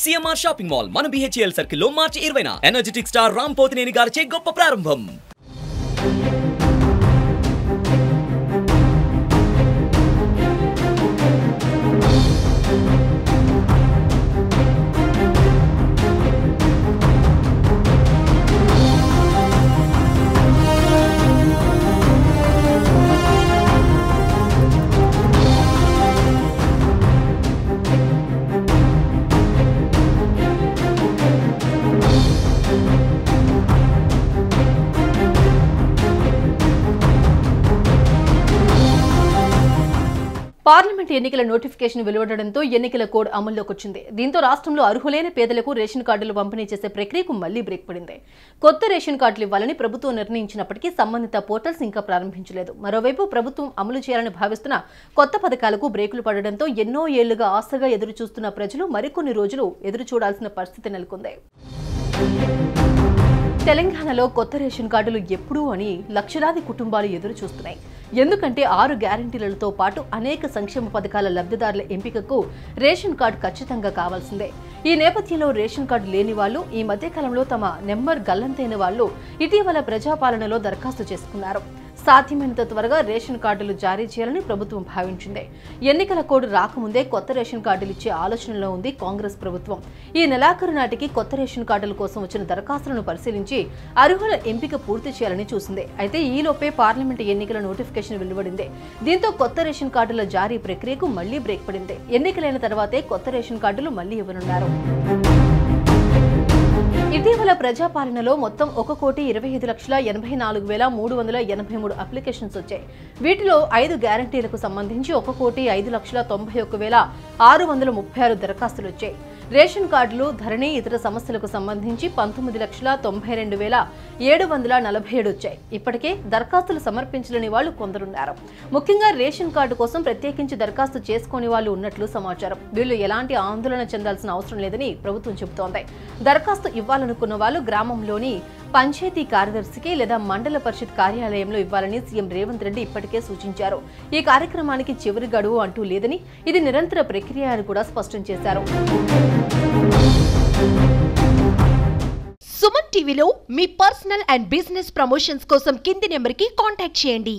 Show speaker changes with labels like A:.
A: CMR shopping mall మన BHEL circle లో మార్చి 20న energetic star Ram Pothineni గారిచే గొప్ప ప్రారంభం.
B: పార్లమెంట్ ఎన్నికల నోటిఫికేషన్ వెలువడడంతో ఎన్నికల కోడ్ అమల్లోకి వచ్చింది. దీంతో రాష్ట్రంలో అర్హులైన పేదలకు రేషన్ కార్డులు పంపిణీ చేసే ప్రక్రియకు మళ్లీ బ్రేక్ పడింది. కొత్త రేషన్ కార్డులు ఇవ్వాలని ప్రభుత్వం నిర్ణయించినప్పటికీ సంబంధిత పోర్టల్స్ ఇంకా ప్రారంభించలేదు. మరోవైపు ప్రభుత్వం అమలు చేయాలని భావిస్తున్న కొత్త పథకాలకు బ్రేకులు పడడంతో ఎన్నో ఏళ్లుగా ఆశగా ఎదురుచూస్తున్న ప్రజలు మరికొన్ని రోజులు ఎదురు చూడాల్సిన పరిస్థితి నెలకొంది. తెలంగాణలో కొత్త రేషన్ కార్డులు ఎప్పుడు అని లక్షలాది కుటుంబాలు ఎదురు చూస్తున్నాయి. ఎందుకంటే 6 గ్యారంటీలతో పాటు అనేక సంక్షేమ పథకాల లబ్ధిదారుల ఎంపికకు రేషన్ కార్డు ఖచ్చితంగా కావాల్సిందే. ఈ నేపథ్యంలో రేషన్ కార్డు లేని వాళ్ళు, ఈ మధ్యకాలంలో తమ నెంబర్ గల్లంతైన వాళ్ళు ఇటీవల ప్రజాపాలనలో దరఖాస్తు చేసుకున్నారు. సాధ్యమైనంత త్వరగా రేషన్ కార్డులు జారీ చేయాలని ప్రభుత్వం భావించింది. ఎన్నికల కోడ్ రాకముందే కొత్త రేషన్ కార్డులు ఇచ్చే ఆలోచనలో ఉంది కాంగ్రెస్ ప్రభుత్వం. ఈ నెలాఖరు నాటికి కొత్త రేషన్ కార్డుల కోసం వచ్చిన దరఖాస్తులను పరిశీలించి అర్హుల ఎంపిక పూర్తి చేయాలని చూసింది. అయితే ఈలోపే పార్లమెంటు ఎన్నికల నోటిఫికేషన్ వెలువడింది. దీంతో కొత్త రేషన్ కార్డుల జారీ ప్రక్రియకు మళ్లీ బ్రేక్ పడింది. ఎన్నికలైన తర్వాతే కొత్త రేషన్ కార్డులు మళ్లీ ఇవ్వనున్నారు. ఇటీవల ప్రజాపాలనలో మొత్తం 1,25,84,383 అప్లికేషన్స్ వచ్చాయి. వీటిలో 5 గ్యారంటీలకు సంబంధించి 1,05,91,636 దరఖాస్తులు వచ్చాయి. రేషన్ కార్డులు, ధరణి, ఇతర సమస్యలకు సంబంధించి 19,92,747 వచ్చాయి. ఇప్పటికే దరఖాస్తులు సమర్పించలేని వాళ్ళు కొందరున్నారు. ముఖ్యంగా రేషన్ కార్డు కోసం ప్రత్యేకించి దరఖాస్తు చేసుకోని వాళ్ళు ఉన్నట్లు సమాచారం. వీళ్ళు ఎలాంటి ఆందోళన చెందాల్సిన అవసరం లేదని ప్రభుత్వం చెబుతోంది. దరఖాస్తు ఇవ్వాలనుకున్న వాళ్ళు గ్రామంలోని పంచాయతీ కార్యదర్శికి లేదా మండల పరిషత్ కార్యాలయంలో ఇవ్వాలని సీఎం రేవంత్ రెడ్డి ఇప్పటికే సూచించారు. ఈ కార్యక్రమానికి చివరి గడువు అంటూ లేదని, ఇది నిరంతర ప్రక్రియ అని కూడా స్పష్టం చేశారు.
C: సుమన్ టీవీలో మీ పర్సనల్ అండ్ బిజినెస్ ప్రమోషన్స్ కోసం కింది నెంబర్కి కాంటాక్ట్ చేయండి.